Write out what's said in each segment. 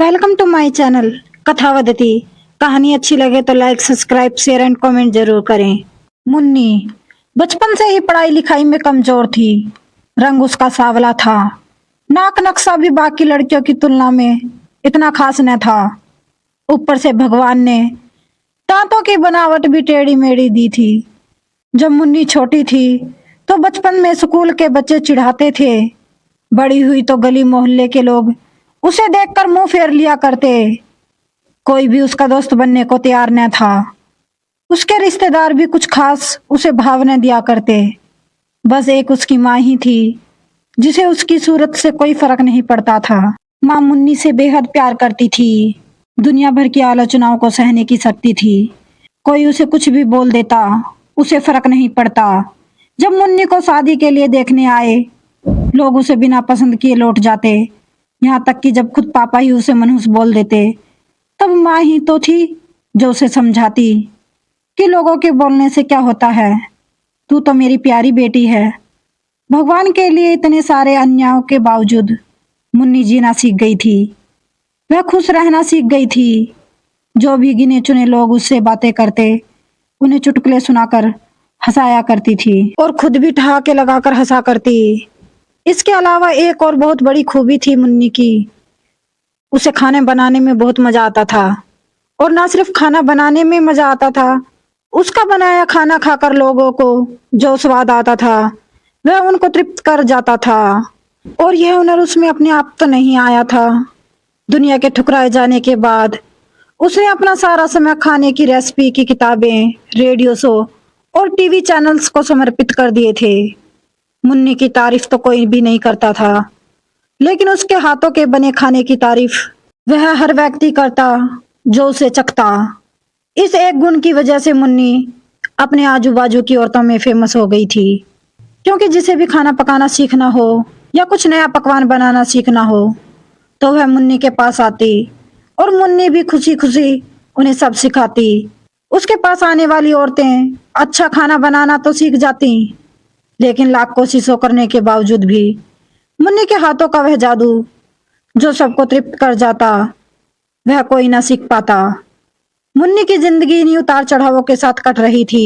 Welcome to my channel Kathavadati. कहानी अच्छी लगे तो like subscribe share and comment जरूर करें। मुन्नी बचपन से ही पढ़ाई लिखाई में कमजोर थी। रंग उसका सांवला था। नाक नक्शा भी बाकी लड़कियों की तुलना में इतना खास न था। ऊपर से भगवान ने दांतों की बनावट भी टेढ़ी मेढ़ी दी थी। जब मुन्नी छोटी थी तो बचपन में स्कूल के बच्चे चिढ़ाते थे। बड़ी हुई तो गली मोहल्ले के लोग उसे देखकर मुंह फेर लिया करते। कोई भी उसका दोस्त बनने को तैयार न था। उसके रिश्तेदार भी कुछ खास उसे भाव न दिया करते। बस एक उसकी माँ ही थी जिसे उसकी सूरत से कोई फर्क नहीं पड़ता था। माँ मुन्नी से बेहद प्यार करती थी। दुनिया भर की आलोचनाओं को सहने की शक्ति थी। कोई उसे कुछ भी बोल देता, उसे फर्क नहीं पड़ता। जब मुन्नी को शादी के लिए देखने आए, लोग उसे बिना पसंद किए लौट जाते। यहाँ तक कि जब खुद पापा ही उसे मनहूस बोल देते, तब माँ ही तो थी जो उसे समझाती कि लोगों के बोलने से क्या होता है, तू तो मेरी प्यारी बेटी है। भगवान के लिए इतने सारे अन्यायों के बावजूद मुन्नी जीना सीख गई थी। वह खुश रहना सीख गई थी। जो भी गिने चुने लोग उससे बातें करते, उन्हें चुटकुले सुनाकर हंसाया करती थी और खुद भी ठहाके लगाकर हंसा करती। इसके अलावा एक और बहुत बड़ी खूबी थी मुन्नी की। उसे खाने बनाने में बहुत मजा आता था। और ना सिर्फ खाना बनाने में मजा आता था, उसका बनाया खाना खाकर लोगों को जो स्वाद आता था वह उनको तृप्त कर जाता था। और यह हुनर उसमें अपने आप तो नहीं आया था। दुनिया के ठुकराए जाने के बाद उसने अपना सारा समय खाने की रेसिपी की किताबें, रेडियो शो और टीवी चैनल्स को समर्पित कर दिए थे। मुन्नी की तारीफ तो कोई भी नहीं करता था, लेकिन उसके हाथों के बने खाने की तारीफ वह हर व्यक्ति करता जो उसे चखता। इस एक गुण की वजह से मुन्नी अपने आजू बाजू की औरतों में फेमस हो गई थी। क्योंकि जिसे भी खाना पकाना सीखना हो या कुछ नया पकवान बनाना सीखना हो तो वह मुन्नी के पास आती और मुन्नी भी खुशी खुशी उन्हें सब सिखाती। उसके पास आने वाली औरतें अच्छा खाना बनाना तो सीख जाती, लेकिन लाख कोशिशों करने के बावजूद भी मुन्नी के हाथों का वह जादू जो सबको तृप्त कर जाता, वह कोई ना सीख पाता। मुन्नी की जिंदगी इन्हीं उतार चढ़ावों के साथ कट रही थी।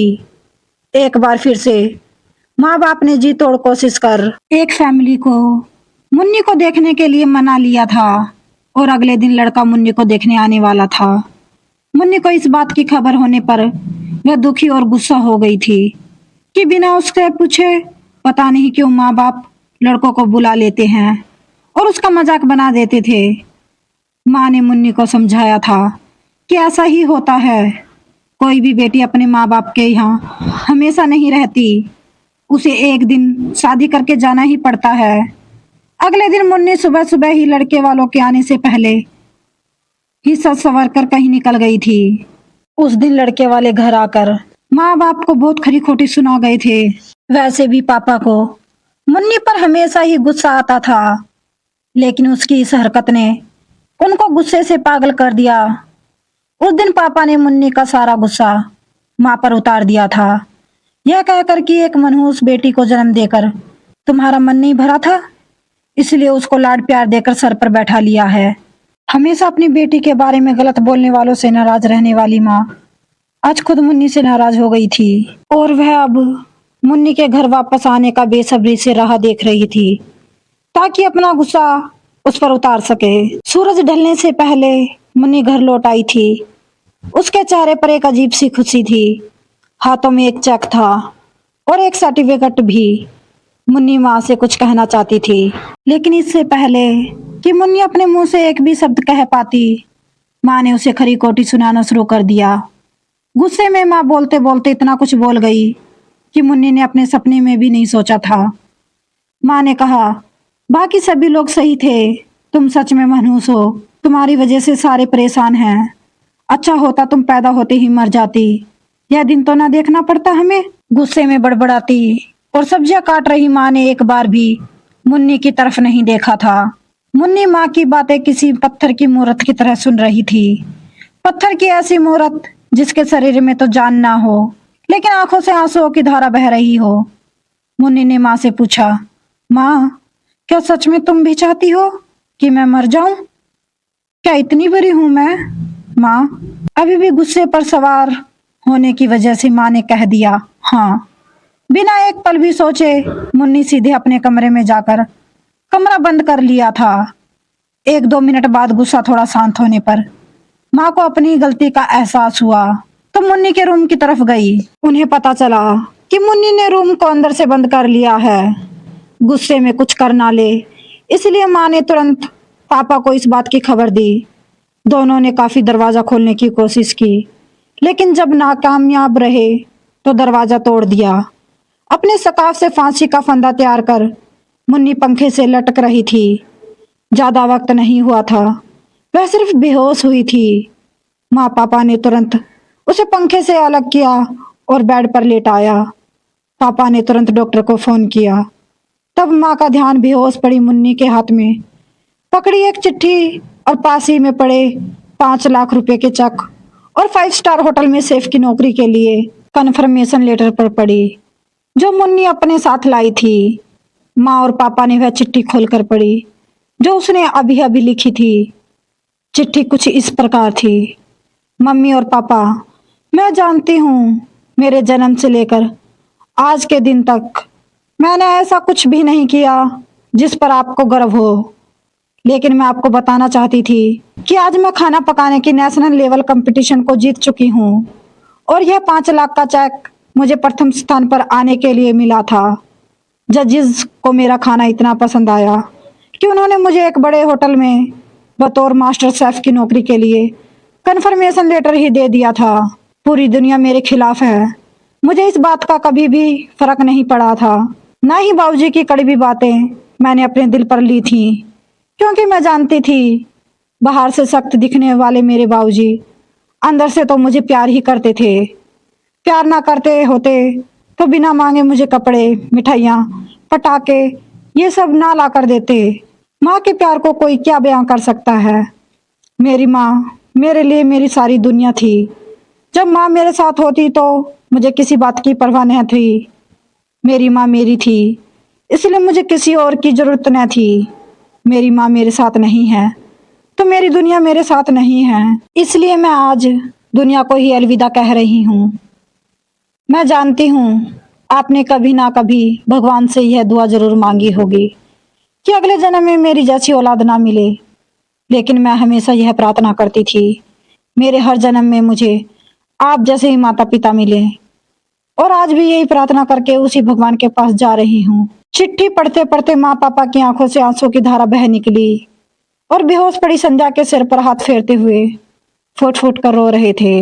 एक बार फिर से माँ बाप ने जी तोड़ कोशिश कर एक फैमिली को मुन्नी को देखने के लिए मना लिया था और अगले दिन लड़का मुन्नी को देखने आने वाला था। मुन्नी को इस बात की खबर होने पर वह दुखी और गुस्सा हो गई थी कि बिना उसके पूछे पता नहीं क्यों माँ बाप लड़कों को बुला लेते हैं और उसका मजाक बना देते थे। माँ ने मुन्नी को समझाया था कि ऐसा ही होता है। कोई भी बेटी अपने माँ बाप के यहाँ हमेशा नहीं रहती, उसे एक दिन शादी करके जाना ही पड़ता है। अगले दिन मुन्नी सुबह सुबह ही लड़के वालों के आने से पहले ही सज संवर कर कहीं निकल गई थी। उस दिन लड़के वाले घर आकर माँ बाप को बहुत खरी खोटी सुना गए थे। वैसे भी पापा को मुन्नी पर हमेशा ही गुस्सा आता था, लेकिन उसकी इस हरकत ने उनको गुस्से से पागल कर दिया। उस दिन पापा ने मुन्नी का सारा गुस्सा माँ पर उतार दिया था, यह कहकर कि एक मनहूस बेटी को जन्म देकर तुम्हारा मन नहीं भरा था, इसलिए उसको लाड प्यार देकर सर पर बैठा लिया है। हमेशा अपनी बेटी के बारे में गलत बोलने वालों से नाराज रहने वाली माँ आज खुद मुन्नी से नाराज हो गई थी और वह अब मुन्नी के घर वापस आने का बेसब्री से राह देख रही थी ताकि अपना गुस्सा उस पर उतार सके। सूरज ढलने से पहले मुन्नी घर लौट आई थी। उसके चेहरे पर एक अजीब सी खुशी थी। हाथों में एक चेक था और एक सर्टिफिकेट भी। मुन्नी माँ से कुछ कहना चाहती थी, लेकिन इससे पहले कि मुन्नी अपने मुंह से एक भी शब्द कह पाती, माँ ने उसे खरी खोटी सुनाना शुरू कर दिया। गुस्से में माँ बोलते बोलते इतना कुछ बोल गई कि मुन्नी ने अपने सपने में भी नहीं सोचा था। माँ ने कहा, बाकी सभी लोग सही थे, तुम सच में मनहूस हो, तुम्हारी वजह से सारे परेशान हैं। अच्छा होता तुम पैदा होते ही मर जाती, यह दिन तो ना देखना पड़ता हमें। गुस्से में बड़बड़ाती और सब्जियां काट रही माँ ने एक बार भी मुन्नी की तरफ नहीं देखा था। मुन्नी माँ की बातें किसी पत्थर की मूरत की तरह सुन रही थी। पत्थर की ऐसी मूरत जिसके शरीर में तो जान ना हो, लेकिन आंखों से आंसुओं की धारा बह रही हो। मुन्नी ने माँ से पूछा, माँ क्या सच में तुम भी चाहती हो कि मैं मर जाऊं? क्या इतनी बड़ी हूं मैं? माँ, अभी भी गुस्से पर सवार होने की वजह से माँ ने कह दिया हाँ। बिना एक पल भी सोचे मुन्नी सीधे अपने कमरे में जाकर कमरा बंद कर लिया था। 1-2 मिनट बाद गुस्सा थोड़ा शांत होने पर माँ को अपनी गलती का एहसास हुआ तो मुन्नी के रूम की तरफ गई। उन्हें पता चला कि मुन्नी ने रूम को अंदर से बंद कर लिया है, गुस्से में कुछ कर ना ले, इसलिए माँ ने तुरंत पापा को इस बात की खबर दी। दोनों ने काफी दरवाजा खोलने की कोशिश की, लेकिन जब नाकामयाब रहे तो दरवाजा तोड़ दिया। अपने सकाफ से फांसी का फंदा तैयार कर मुन्नी पंखे से लटक रही थी। ज्यादा वक्त नहीं हुआ था, वह सिर्फ बेहोश हुई थी। माँ पापा ने तुरंत उसे पंखे से अलग किया और बेड पर लेटाया। पापा ने तुरंत डॉक्टर को फोन किया। तब माँ का ध्यान बेहोश पड़ी मुन्नी के हाथ में पकड़ी एक चिट्ठी और पास ही में पड़े 5 लाख रुपए के चेक और 5 स्टार होटल में शेफ की नौकरी के लिए कन्फर्मेशन लेटर पर पड़ी, जो मुन्नी अपने साथ लाई थी। माँ और पापा ने वह चिट्ठी खोलकर पढ़ी जो उसने अभी अभी लिखी थी। चिट्ठी कुछ इस प्रकार थी। मम्मी और पापा, मैं जानती हूँ मेरे जन्म से लेकर आज के दिन तक मैंने ऐसा कुछ भी नहीं किया जिस पर आपको गर्व हो, लेकिन मैं आपको बताना चाहती थी कि आज मैं खाना पकाने की नेशनल लेवल कंपटीशन को जीत चुकी हूँ और यह 5 लाख का चेक मुझे प्रथम स्थान पर आने के लिए मिला था। जजेस को मेरा खाना इतना पसंद आया कि उन्होंने मुझे एक बड़े होटल में बतौर मास्टर शेफ की नौकरी के लिए कन्फर्मेशन लेटर ही दे दिया था। पूरी दुनिया मेरे खिलाफ है, मुझे इस बात का कभी भी फर्क नहीं पड़ा था। ना ही बाबूजी की कड़वी बातें मैंने अपने दिल पर ली थी, क्योंकि मैं जानती थी बाहर से सख्त दिखने वाले मेरे बाबूजी अंदर से तो मुझे प्यार ही करते थे। प्यार ना करते होते तो बिना मांगे मुझे कपड़े, मिठाइयाँ, पटाखे ये सब ना ला कर देते। माँ के प्यार को कोई क्या बयां कर सकता है। मेरी माँ मेरे लिए मेरी सारी दुनिया थी। जब माँ मेरे साथ होती तो मुझे किसी बात की परवाह नहीं थी। मेरी माँ मेरी थी, इसलिए मुझे किसी और की जरूरत न थी। मेरी माँ मेरे साथ नहीं है तो मेरी दुनिया मेरे साथ नहीं है, इसलिए मैं आज दुनिया को ही अलविदा कह रही हूँ। मैं जानती हूँ आपने कभी ना कभी भगवान से यह दुआ जरूर मांगी होगी कि अगले जन्म में मेरी जैसी औलाद ना मिले, लेकिन मैं हमेशा यह प्रार्थना करती थी मेरे हर जन्म में मुझे आप जैसे ही माता पिता मिले, और आज भी यही प्रार्थना करके उसी भगवान के पास जा रही हूँ। चिट्ठी पढ़ते पढ़ते माँ पापा की आंखों से आंसू की धारा बह निकली और बेहोश पड़ी संध्या के सिर पर हाथ फेरते हुए फुट फुट कर रो रहे थे।